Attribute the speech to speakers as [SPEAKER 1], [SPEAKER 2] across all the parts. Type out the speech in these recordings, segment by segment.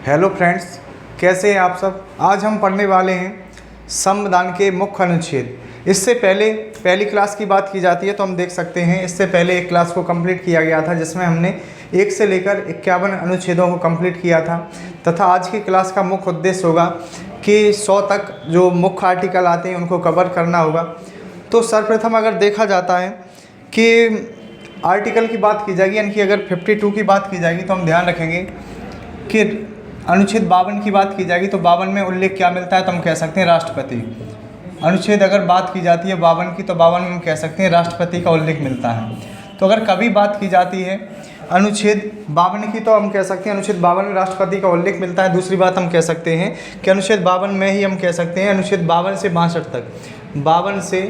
[SPEAKER 1] Hello friends, कैसे हैं आप सब। आज हम पढ़ने वाले हैं संविधान के मुख्य अनुच्छेद। इससे पहले पहली क्लास की बात की जाती है तो हम देख सकते हैं इससे पहले एक क्लास को कंप्लीट किया गया था जिसमें हमने 1 से लेकर 51 अनुच्छेदों को कंप्लीट किया था तथा आज की क्लास का मुख्य उद्देश्य होगा कि 100 तक जो मुख्य आर्टिकल आते हैं उनको कवर करना होगा। तो सर्वप्रथम अगर देखा जाता है कि आर्टिकल की बात की जाएगी, यानी कि अगर 52 की बात की जाएगी तो हम ध्यान रखेंगे कि अनुच्छेद 52 की बात की जाएगी तो 52 में उल्लेख क्या मिलता है तो हम कह सकते हैं राष्ट्रपति। अनुच्छेद अगर बात की जाती है 52 की तो 52 में हम कह सकते हैं राष्ट्रपति का उल्लेख मिलता है। तो अगर कभी बात की जाती है अनुच्छेद 52 की तो हम कह सकते हैं अनुच्छेद 52 में राष्ट्रपति का उल्लेख मिलता है। दूसरी बात हम कह सकते हैं कि अनुच्छेद 52 में ही हम कह सकते हैं अनुच्छेद 52 से 62 तक 52 से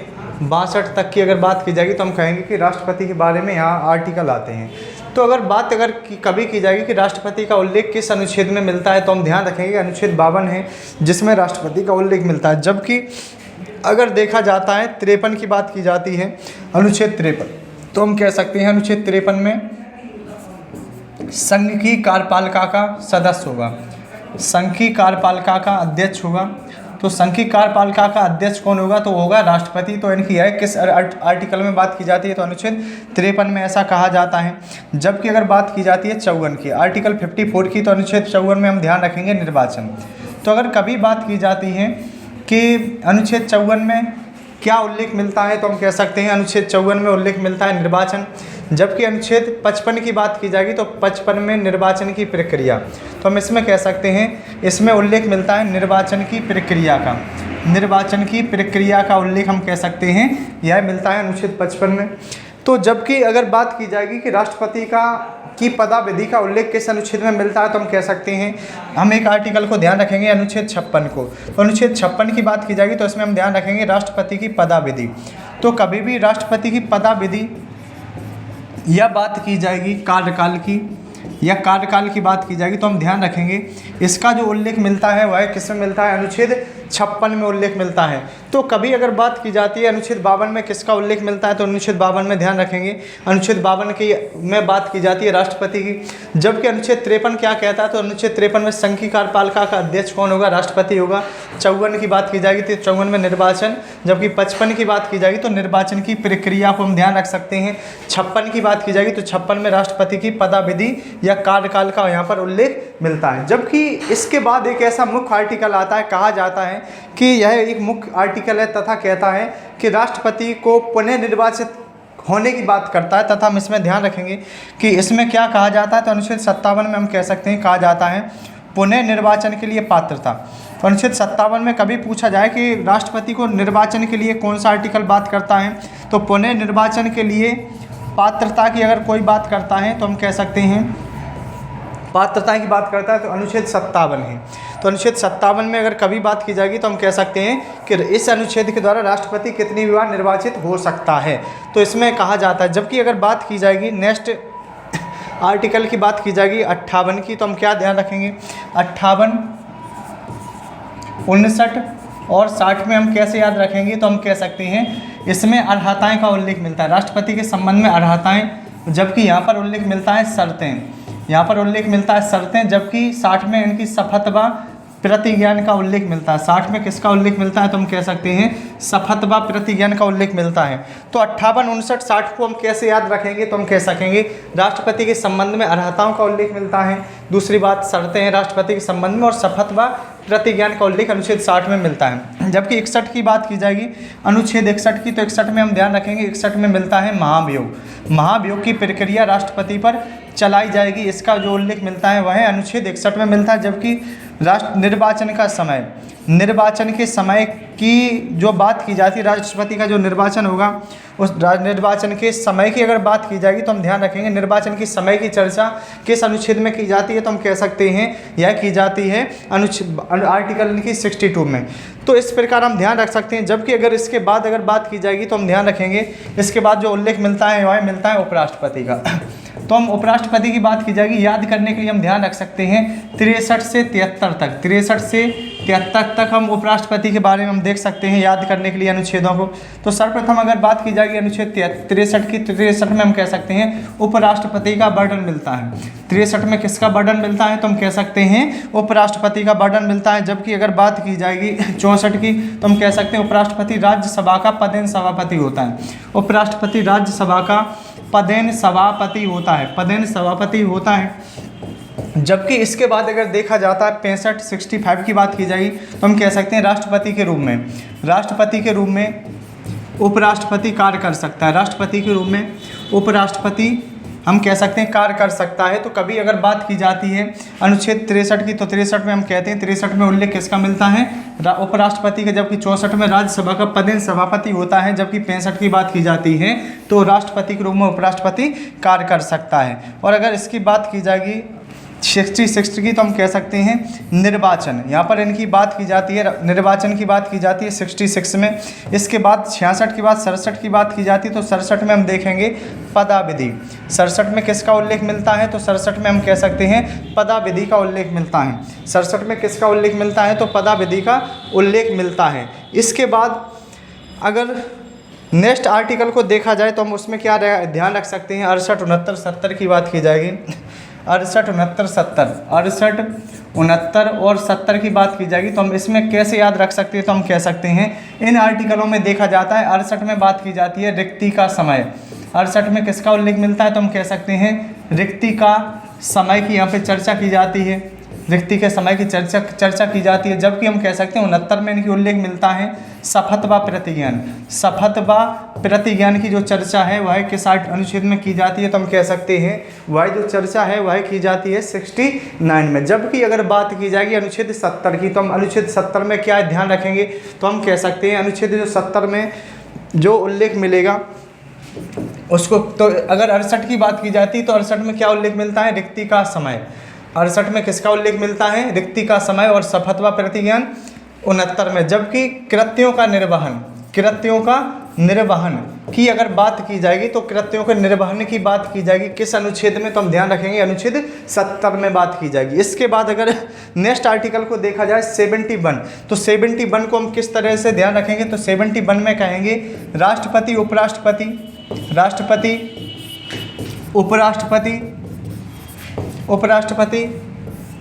[SPEAKER 1] 62 तक की अगर बात की जाएगी तो हम कहेंगे कि राष्ट्रपति के बारे में यहाँ आर्टिकल आते हैं। तो अगर बात कभी की जाएगी कि राष्ट्रपति का उल्लेख किस अनुच्छेद में मिलता है तो हम ध्यान रखेंगे अनुच्छेद 52 है जिसमें राष्ट्रपति का उल्लेख मिलता है। जबकि अगर देखा जाता है 53 की बात की जाती है अनुच्छेद 53 तो हम कह सकते हैं अनुच्छेद 53 में संघ की कार्यपालिका का सदस्य होगा, संघ की कार्यपालिका का अध्यक्ष होगा। तो संघ की कार्यपालिका का अध्यक्ष कौन होगा तो होगा राष्ट्रपति। तो इनकी है किस आर्टिकल में बात की जाती है तो अनुच्छेद 53 में ऐसा कहा जाता है। जबकि अगर बात की जाती है 54 की आर्टिकल 54 की तो अनुच्छेद 54 में हम ध्यान रखेंगे निर्वाचन। तो अगर कभी बात की जाती है कि अनुच्छेद 54 में क्या उल्लेख मिलता है तो हम कह सकते हैं अनुच्छेद 54 में उल्लेख मिलता है निर्वाचन। जबकि अनुच्छेद 55 की बात की जाएगी तो 55 में निर्वाचन की प्रक्रिया, तो हम इसमें कह सकते हैं इसमें उल्लेख मिलता है निर्वाचन की प्रक्रिया का। निर्वाचन की प्रक्रिया का उल्लेख हम कह सकते हैं यह मिलता है अनुच्छेद 55 में। तो जबकि अगर बात की जाएगी कि राष्ट्रपति की पदाविधि का उल्लेख किस अनुच्छेद में मिलता है तो हम कह सकते हैं हम एक आर्टिकल को ध्यान रखेंगे अनुच्छेद 56 को। तो अनुच्छेद 56 की बात की जाएगी तो इसमें हम ध्यान रखेंगे राष्ट्रपति की पदाविधि। तो कभी भी राष्ट्रपति की पदाविधि या बात की जाएगी कार्यकाल की या कार्यकाल की बात की जाएगी तो हम ध्यान रखेंगे इसका जो उल्लेख मिलता है वह किस में मिलता है अनुच्छेद 56 में उल्लेख मिलता है। तो कभी अगर बात की जाती है अनुच्छेद 52 में किसका उल्लेख मिलता है तो अनुच्छेद 52 में ध्यान रखेंगे अनुच्छेद 52 की में बात की जाती है राष्ट्रपति की। जबकि अनुच्छेद 53 क्या कहता है तो अनुच्छेद 53 में संघ की कार्यपालिका का अध्यक्ष कौन होगा राष्ट्रपति होगा। 54 की बात की जाएगी तो 54 में निर्वाचन, जबकि 55 की बात की जाएगी तो निर्वाचन की प्रक्रिया को हम ध्यान रख सकते हैं। 56 की बात की जाएगी तो 56 में राष्ट्रपति की पदाविधि या कार्यकाल का यहाँ पर उल्लेख मिलता है। जबकि इसके बाद एक ऐसा मुख्य आर्टिकल आता है, कहा जाता है कि यह एक मुख्य आर्टिकल है तथा कहता है कि राष्ट्रपति को पुनः निर्वाचित होने की बात करता है। तथा हम इसमें ध्यान रखेंगे कि इसमें क्या कहा जाता है तो अनुच्छेद 57 में हम कह सकते हैं कहा जाता है पुनः निर्वाचन के लिए पात्रता। तो अनुच्छेद 57 में कभी पूछा जाए कि राष्ट्रपति को निर्वाचन के लिए कौन सा आर्टिकल बात करता है तो पुनः निर्वाचन के लिए पात्रता की अगर कोई बात करता है तो हम कह सकते हैं पात्रता की बात करता है तो अनुच्छेद 57 है। तो अनुच्छेद 57 में अगर कभी बात की जाएगी तो हम कह सकते हैं कि इस अनुच्छेद के द्वारा राष्ट्रपति कितनी बार निर्वाचित हो सकता है, तो इसमें कहा जाता है। जबकि अगर बात की जाएगी नेक्स्ट आर्टिकल की बात की जाएगी 58 की तो हम क्या ध्यान रखेंगे 58, 59 और 60 में हम कैसे याद रखेंगे तो हम कह सकते हैं इसमें अर्हताएँ का उल्लेख मिलता है राष्ट्रपति के संबंध में अर्हताएँ। जबकि यहाँ पर उल्लेख मिलता है शर्तें, यहाँ पर उल्लेख मिलता है शर्तें। जबकि 60 में इनकी शपथ व प्रतिज्ञान का उल्लेख मिलता है। 60 में किसका उल्लेख मिलता है तो हम कह सकते हैं शपथ व प्रतिज्ञान का उल्लेख मिलता है। तो 58, 59, 60 को हम कैसे याद रखेंगे तो हम कह सकेंगे राष्ट्रपति के संबंध में अर्हताओं का उल्लेख मिलता है। दूसरी बात शर्तें हैं राष्ट्रपति के संबंध में और शपथ व प्रतिज्ञान का उल्लेख अनुच्छेद 60 में मिलता है। जबकि 61 की बात की जाएगी अनुच्छेद 61 की तो 61 में हम ध्यान रखेंगे 61 में मिलता है महाभियोग। महाभियोग की प्रक्रिया राष्ट्रपति पर चलाई जाएगी, इसका जो उल्लेख मिलता है वह अनुच्छेद 61 में मिलता है। जबकि निर्वाचन का समय, निर्वाचन के समय की जो बात की जाती है राष्ट्रपति का जो निर्वाचन होगा उस निर्वाचन के समय की अगर बात की जाएगी तो हम ध्यान रखेंगे निर्वाचन की समय की चर्चा किस अनुच्छेद में की जाती है तो हम कह सकते हैं यह की जाती है अनुच्छेद आर्टिकल की 62 में। तो इस प्रकार हम ध्यान रख सकते हैं। जबकि अगर इसके बाद अगर बात की जाएगी तो हम ध्यान रखेंगे इसके बाद जो उल्लेख मिलता है वह मिलता है उपराष्ट्रपति का। तो हम उपराष्ट्रपति की बात की जाएगी याद करने के लिए हम ध्यान रख सकते हैं 63 से 73 तक, 63 से 73 तक हम उपराष्ट्रपति के बारे में हम देख सकते हैं याद करने के लिए अनुच्छेदों को। तो सर्वप्रथम अगर बात की जाएगी अनुच्छेद 63 की, 63 में हम कह सकते हैं उपराष्ट्रपति का बर्डन मिलता है। 63 में किसका बर्डन मिलता है, तो हम कह सकते हैं उपराष्ट्रपति का बर्डन मिलता है। जबकि अगर बात की जाएगी 64 की, तो हम कह सकते हैं उपराष्ट्रपति राज्यसभा का पदेन सभापति होता है। उपराष्ट्रपति राज्यसभा का पदेन सभापति होता है, पदेन सभापति होता है। जबकि इसके बाद अगर देखा जाता है 65 की बात की जाएगी, तो हम कह सकते हैं राष्ट्रपति के रूप में, राष्ट्रपति के रूप में उपराष्ट्रपति कार्य कर सकता है। राष्ट्रपति के रूप में उपराष्ट्रपति हम कह सकते हैं कार्य कर सकता है। तो कभी अगर बात की जाती है अनुच्छेद 63 की, तो 63 में हम कहते हैं 63 में उल्लेख किसका मिलता है, उपराष्ट्रपति का। जबकि 64 में राज्यसभा का पदेन सभापति होता है। जबकि 65 की बात की जाती है तो राष्ट्रपति के रूप में उपराष्ट्रपति कार्य कर सकता है। और अगर इसकी बात की जाएगी 66 की, तो हम कह सकते हैं निर्वाचन, यहाँ पर इनकी बात की जाती है, निर्वाचन की बात की जाती है 66 में। इसके बाद 66 के बाद 67 की बात की जाती है, तो 67 में हम देखेंगे पदाविधि। 67 में किसका उल्लेख मिलता है, तो 67 में हम कह सकते हैं पदाविधि का उल्लेख मिलता है। 67 में किसका उल्लेख मिलता है, तो पदाविधि का उल्लेख मिलता है। इसके बाद अगर नेक्स्ट आर्टिकल को देखा जाए तो हम उसमें क्या ध्यान रख सकते हैं, 68, 69, 70 की बात की जाएगी। 68, 69, 70, 68, 69 और 70 की बात की जाएगी, तो हम इसमें कैसे याद रख सकते हैं, तो हम कह सकते हैं इन आर्टिकलों में देखा जाता है 68 में बात की जाती है रिक्ति का समय। 68 में किसका उल्लेख मिलता है, तो हम कह सकते हैं रिक्ति का समय की यहाँ पे चर्चा की जाती है, रिक्ति के समय की चर्चा की जाती है। जबकि हम कह सकते हैं 69 में इनकी उल्लेख मिलता है शपथ व प्रतिज्ञान। शपथ व प्रतिज्ञान की जो चर्चा है वह किस अनुच्छेद में की जाती है, तो हम कह सकते हैं वह जो चर्चा है वह की जाती है 69 में। जबकि अगर बात की जाएगी अनुच्छेद 70 की, तो हम अनुच्छेद 70 में क्या ध्यान रखेंगे, तो हम कह सकते हैं अनुच्छेद जो 70 में जो उल्लेख मिलेगा उसको, तो अगर 68 की बात की जाती तो 68 में क्या उल्लेख मिलता है, रिक्ति का समय। 68 में किसका उल्लेख मिलता है, रिक्ति का समय और शपथ व प्रतिज्ञान 69 में। जबकि कृत्यों का निर्वहन, कृत्यों का निर्वहन की अगर बात की जाएगी तो कृत्यों के निर्वहन की बात की जाएगी किस अनुच्छेद में, तो हम ध्यान रखेंगे अनुच्छेद 70 में बात की जाएगी। इसके बाद अगर नेक्स्ट आर्टिकल को देखा जाए 71, तो 71 को हम किस तरह से ध्यान रखेंगे, तो 71 में कहेंगे राष्ट्रपति उपराष्ट्रपति, राष्ट्रपति उपराष्ट्रपति, उपराष्ट्रपति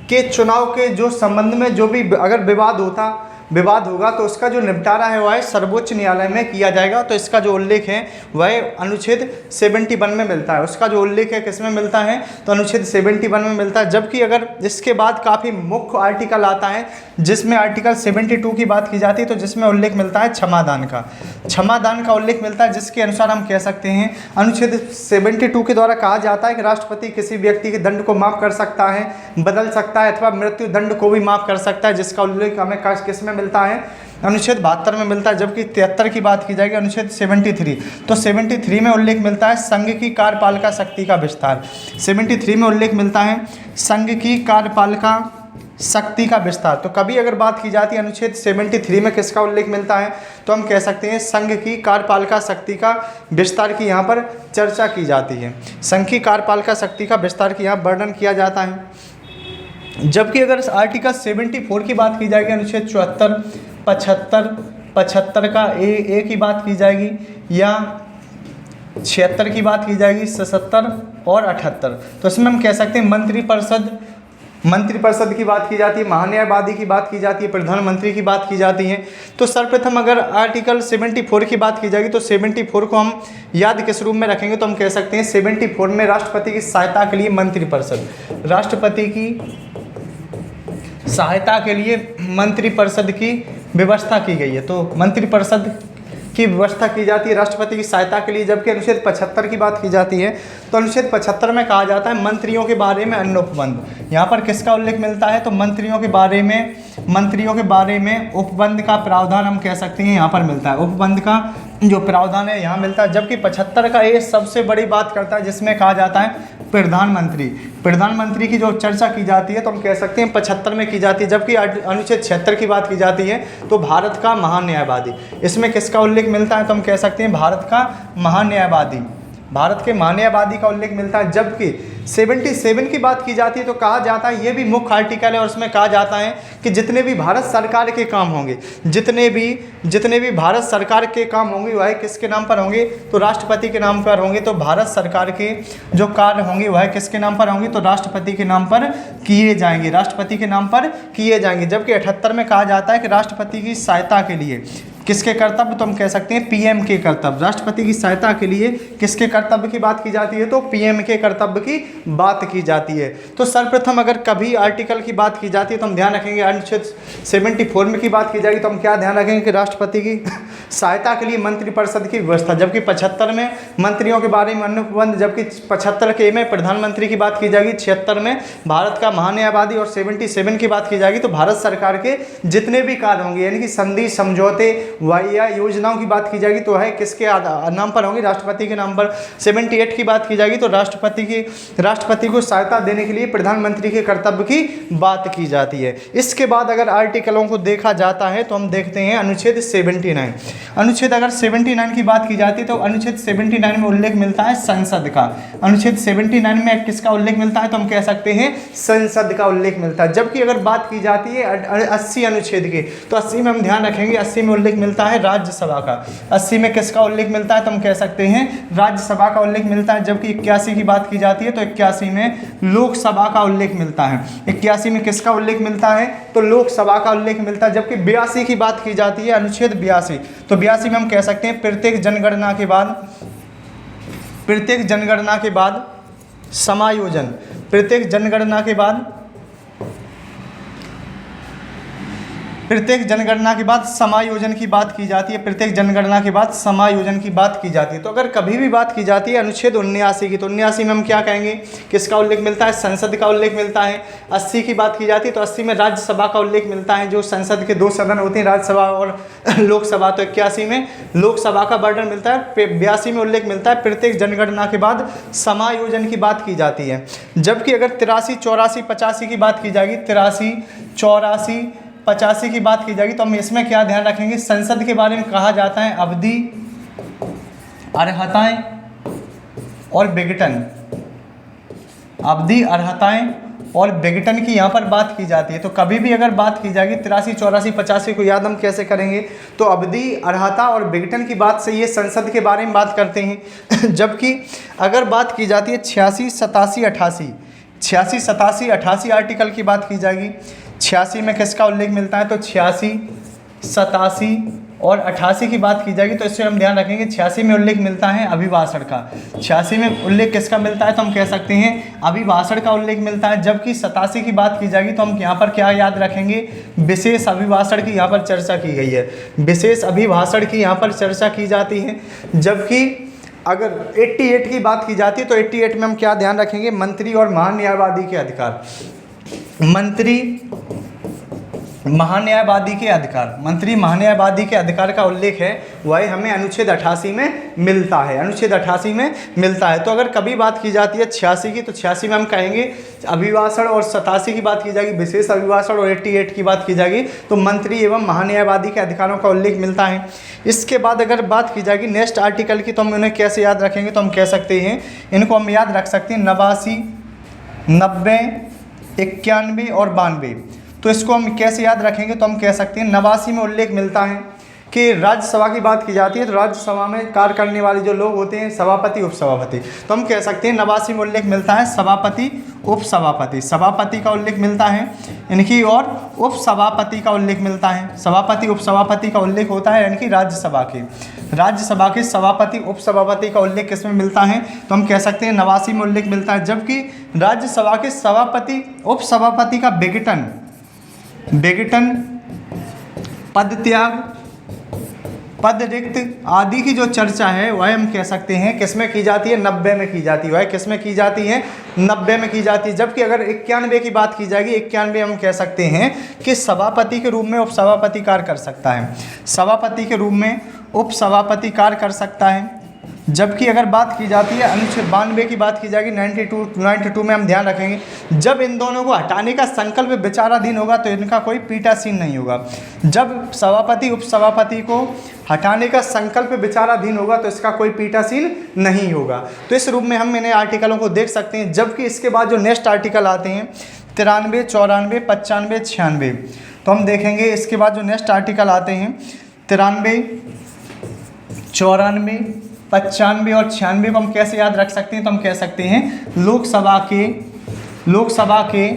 [SPEAKER 1] के चुनाव के जो संबंध में जो भी अगर विवाद होगा तो उसका जो निपटारा है वह सर्वोच्च न्यायालय में किया जाएगा। तो इसका जो उल्लेख है वह अनुच्छेद 71 में मिलता है। उसका जो उल्लेख है किस में मिलता है, तो अनुच्छेद 71 में मिलता है। जबकि अगर इसके बाद काफ़ी मुख्य आर्टिकल आता है जिसमें आर्टिकल 72 की बात की जाती है, तो जिसमें उल्लेख मिलता है क्षमादान का, क्षमादान का उल्लेख मिलता है। जिसके अनुसार हम कह सकते हैं अनुच्छेद 72 के द्वारा कहा जाता है कि राष्ट्रपति किसी व्यक्ति के दंड को माफ़ कर सकता है, बदल सकता है अथवा मृत्यु दंड को भी माफ़ कर सकता है। जिसका उल्लेख हमें किस में मिलता है, अनुच्छेद 72 में मिलता है। जबकि 73 की बात की जाएगी अनुच्छेद 73, तो 73 में उल्लेख मिलता है संघ की कार्यपालिका शक्ति का विस्तार। 73 में उल्लेख मिलता है संघ की कार्यपालिका शक्ति का विस्तार। तो कभी अगर बात की जाती है अनुच्छेद 73 में किसका उल्लेख मिलता है, तो हम कह सकते हैं संघ की कार्यपालिका शक्ति का विस्तार की यहाँ पर चर्चा की जाती है। संघ की कार्यपालिका शक्ति का विस्तार की यहाँ वर्णन किया जाता है। जबकि अगर आर्टिकल 74 की बात की जाएगी अनुच्छेद 74, 75 का ए की बात की जाएगी, या 76 की बात की जाएगी, 77 और 78, तो इसमें हम कह सकते हैं मंत्रिपरिषद की बात की जाती है, महान्यायवादी की बात की जाती है, प्रधानमंत्री की बात की जाती है। तो सर्वप्रथम अगर आर्टिकल 74 की बात की जाएगी तो 74 को हम याद किस रूप में रखेंगे, तो हम कह सकते हैं 74 में राष्ट्रपति की सहायता के लिए मंत्रिपरिषद, राष्ट्रपति की सहायता के लिए मंत्रिपरिषद की व्यवस्था की गई है। तो मंत्रिपरिषद की व्यवस्था की जाती है राष्ट्रपति की सहायता के लिए। जबकि अनुच्छेद 75 की बात की जाती है तो अनुच्छेद 75 में कहा जाता है मंत्रियों के बारे में अन्य उपबंध। यहाँ पर किसका उल्लेख मिलता है, तो मंत्रियों के बारे में उपबंध का प्रावधान हम कह सकते हैं यहाँ पर मिलता है। उपबंध का जो प्रावधान है यहाँ मिलता है। जबकि 75 का ये सबसे बड़ी बात करता है जिसमें कहा जाता है प्रधानमंत्री की जो चर्चा की जाती है तो हम कह सकते हैं 75 में की जाती है। जबकि अनुच्छेद 76 की बात की जाती है तो भारत का महान्यायवादी, इसमें किसका उल्लेख मिलता है, तो हम कह सकते हैं भारत का महान्यायवादी, भारत के महान्याय आबादी का उल्लेख मिलता है। जबकि 77 की बात की जाती है तो कहा जाता है, ये भी मुख्य आर्टिकल है और उसमें कहा जाता है कि जितने भी भारत सरकार के काम होंगे, जितने भी भारत सरकार के काम होंगे वह किसके नाम पर होंगे, तो राष्ट्रपति के नाम पर होंगे। तो भारत सरकार के जो कार्य होंगे वह किसके नाम पर होंगे, तो राष्ट्रपति के नाम पर किए जाएंगे, राष्ट्रपति के नाम पर किए जाएंगे। जबकि 78 में कहा जाता है कि राष्ट्रपति की सहायता के लिए किसके कर्तव्य, तो हम कह सकते हैं पीएम के कर्तव्य। राष्ट्रपति की सहायता के लिए किसके कर्तव्य की बात की जाती है, तो पीएम के कर्तव्य की बात की जाती है। तो सर्वप्रथम अगर कभी आर्टिकल की बात की जाती है तो हम ध्यान रखेंगे अनुच्छेद 74 में की बात की जाएगी तो हम क्या ध्यान रखेंगे कि राष्ट्रपति की सहायता के लिए मंत्रिपरिषद की व्यवस्था। जबकि 75 में मंत्रियों के बारे में अनुबंध, जबकि 75 के में प्रधानमंत्री की बात की जाएगी, 76 में भारत का महान्याय आबादी और 77 की बात की जाएगी तो भारत सरकार के जितने भी कार्य होंगे यानी कि संधि, समझौते या योजनाओं की बात की जाएगी तो वह किसके नाम पर होंगी, राष्ट्रपति के नाम पर। 78 की बात की जाएगी तो राष्ट्रपति को सहायता देने के लिए प्रधानमंत्री के कर्तव्य की बात की जाती है। इसके बाद अगर आर्टिकलों को देखा जाता है तो हम देखते हैं अनुच्छेद 79। अनुच्छेद अगर 79 की बात की जाती है तो अनुच्छेद 79 में उल्लेख मिलता है संसद का। अनुच्छेद 79 में किसका उल्लेख मिलता है, तो हम कह सकते हैं संसद का उल्लेख मिलता है। जबकि अगर बात की जाती है 80 अनुच्छेद की तो 80 में हम ध्यान रखेंगे 80 में उल्लेख मिलता है राज्यसभा का। 80 में किसका उल्लेख मिलता है, तो हम कह सकते हैं राज्यसभा का उल्लेख मिलता है। जबकि 81 की बात की जाती है तो 81 में लोकसभा का उल्लेख मिलता है। 81 में किसका उल्लेख मिलता है, तो लोकसभा का उल्लेख मिलता है। जबकि 82 की बात की जाती है अनुच्छेद 82 तो 82 में हम कह सकते हैं प्रत्येक जनगणना के बाद समायोजन, प्रत्येक जनगणना के बाद समायोजन की बात की जाती है, प्रत्येक जनगणना के बाद समायोजन की बात की जाती है। तो अगर कभी भी बात की जाती है अनुच्छेद 79 की तो 79 में हम क्या कहेंगे, किसका उल्लेख मिलता है, संसद का उल्लेख मिलता है। 80 की बात की जाती है तो 80 में राज्यसभा का उल्लेख मिलता है, जो संसद के 2 सदन होते हैं, राज्यसभा और लोकसभा। तो 81 में लोकसभा का वर्णन मिलता है। 82 में उल्लेख मिलता है प्रत्येक जनगणना के बाद समायोजन की बात की जाती है। जबकि अगर 83, 84, 85 की बात की जाएगी, 83, 84, 85 की बात की जाएगी तो हम इसमें क्या ध्यान रखेंगे, संसद के बारे में कहा जाता है अवधि, अर्हताएं और विघटन। अवधि, अर्हताएं और विघटन की यहाँ पर बात की जाती है। तो कभी भी अगर बात की जाएगी 83, 84, 85 को याद हम कैसे करेंगे, तो अवधि, अर्हता और विघटन की बात से ये संसद के बारे में बात करते हैं। जबकि अगर बात की जाती है 86, 87, 88, 86, 87, 88 आर्टिकल की बात की जाएगी, 86 में किसका उल्लेख मिलता है, तो 86, 87 और 88 की बात की जाएगी तो इससे हम ध्यान रखेंगे 86 में उल्लेख मिलता है अभिभाषण का। 86 में उल्लेख किसका मिलता है, तो हम कह सकते हैं अभिभाषण का उल्लेख मिलता है। जबकि 87 की बात की जाएगी तो हम यहाँ पर क्या याद रखेंगे, विशेष अभिभाषण की यहाँ पर चर्चा की गई है, विशेष अभिभाषण की यहाँ पर चर्चा की जाती है। जबकि अगर 88 की बात की जाती है तो 88 में हम क्या ध्यान रखेंगे, मंत्री और महान्यायवादी के अधिकार। मंत्री महान्यायवादी के अधिकार का उल्लेख है वह हमें अनुच्छेद 88 में मिलता है, अनुच्छेद 88 में मिलता है। तो अगर कभी बात की जाती है 86 की तो 86 में हम कहेंगे अभिभाषण, और 87 की बात की जाएगी विशेष अभिभाषण, और 88 की बात की जाएगी तो मंत्री एवं महान्यायवादी के अधिकारों का उल्लेख मिलता है। इसके बाद अगर बात की जाएगी नेक्स्ट आर्टिकल की तो हम उन्हें कैसे याद रखेंगे, तो हम कह सकते हैं इनको हम याद रख सकते हैं 89, 90, 91 और 92। तो इसको हम कैसे याद रखेंगे, तो हम कह सकते हैं 89 में उल्लेख मिलता है कि राज्यसभा की बात की जाती है तो राज्यसभा में कार्य करने वाले जो लोग होते हैं सभापति, उपसभापति, तो हम कह सकते हैं 89 में उल्लेख मिलता है सभापति, उपसभापति। सभापति का उल्लेख मिलता है इनकी और उपसभापति का उल्लेख मिलता है। सभापति, उपसभापति का उल्लेख होता है यानी कि राज्यसभा के सभापति, उपसभापति का उल्लेख किसमें मिलता है, तो हम कह सकते हैं 89 में उल्लेख मिलता है। जबकि राज्यसभा के सभापति, उपसभापति का विघटन, पद त्याग, पद रिक्त आदि की जो चर्चा है वह हम कह सकते हैं किसमें की जाती है, 90 में की जाती है। वह किसमें की जाती है, 90 में की जाती है। जबकि अगर 91 की बात की जाएगी, 91 हम कह सकते हैं कि सभापति के रूप में उपसभापति कार्य कर सकता है, सभापति के रूप में उपसभापति कार्य कर सकता है। जबकि अगर बात की जाती है अनुच्छेद 92 की बात की जाएगी 92 में हम ध्यान रखेंगे, जब इन दोनों को हटाने का संकल्प विचाराधीन होगा तो इनका कोई पीठासीन नहीं होगा। जब सभापति उपसभापति को हटाने का संकल्प विचाराधीन होगा तो इसका कोई पीठासीन नहीं होगा। तो इस रूप में हम इन्हें आर्टिकलों को देख सकते हैं। जबकि इसके बाद जो नेक्स्ट आर्टिकल आते हैं 93, 94, 95, 96, तो हम देखेंगे इसके बाद जो नेक्स्ट आर्टिकल आते हैं 93, 94, 95 और 96 को हम कैसे याद रख सकते हैं? तो हम कह सकते हैं लोकसभा के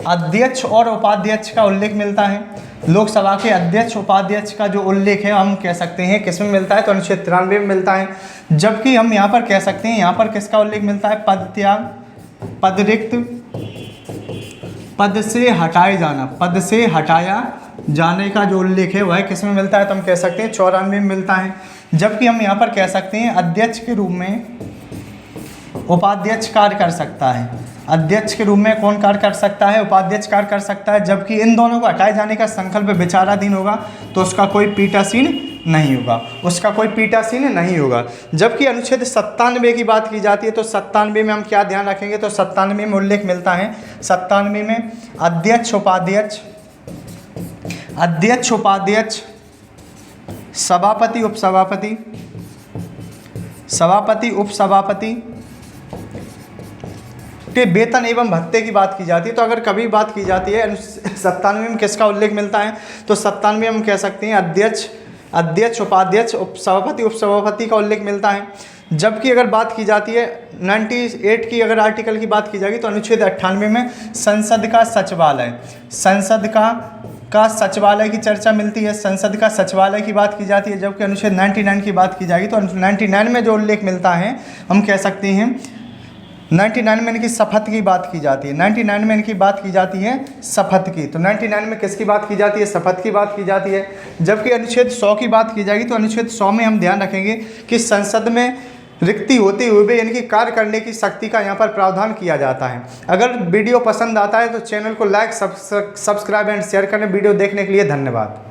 [SPEAKER 1] अध्यक्ष और उपाध्यक्ष का उल्लेख मिलता है। लोकसभा के अध्यक्ष उपाध्यक्ष का जो उल्लेख है हम कह सकते हैं किस में मिलता है? तो अनुच्छेद 93 में मिलता है। जबकि हम यहाँ पर कह सकते हैं यहाँ पर किसका उल्लेख मिलता है? पद त्याग, पद रिक्त, पद से हटाया जाने का जो उल्लेख है वह किस में मिलता है? तो हम कह सकते हैं 94 में मिलता है। जबकि हम यहाँ पर कह सकते हैं अध्यक्ष के रूप में उपाध्यक्ष कार्य कर सकता है। अध्यक्ष के रूप में कौन कार्य कर सकता है? उपाध्यक्ष कार्य कर सकता है। जबकि इन दोनों को हटाए जाने का संकल्प विचाराधीन होगा तो उसका कोई पीठासीन नहीं होगा, जबकि अनुच्छेद 97 की बात की जाती है तो 97 में हम क्या ध्यान रखेंगे? तो 97 में उल्लेख मिलता है 97 में अध्यक्ष उपाध्यक्ष, सभापति उपसभापति के वेतन एवं भत्ते की बात की जाती है। तो अगर कभी बात की जाती है 97 में किसका उल्लेख मिलता है? तो 97 में हम कह सकते हैं अध्यक्ष उपाध्यक्ष सभापति उपसभापति का उल्लेख मिलता है। जबकि अगर बात की जाती है 98 की अगर आर्टिकल की बात की जाएगी तो अनुच्छेद 98 में संसद का सचिवालय की चर्चा मिलती है, संसद का सचिवालय की बात की जाती है। जबकि अनुच्छेद 99 की बात की जाएगी तो 99 में जो उल्लेख मिलता है हम कह सकते हैं 99 में इनकी शपथ की बात की जाती है। 99 में इनकी बात की जाती है शपथ की। तो 99 में किसकी बात की जाती है? शपथ की बात की जाती है। जबकि अनुच्छेद 100 की बात की जाएगी तो अनुच्छेद 100 में हम ध्यान रखेंगे कि संसद में रिक्ति होते हुए भी इनकी कार्य करने की शक्ति का यहाँ पर प्रावधान किया जाता है। अगर वीडियो पसंद आता है तो चैनल को लाइक, सब्सक्राइब एंड शेयर करें। वीडियो देखने के लिए धन्यवाद।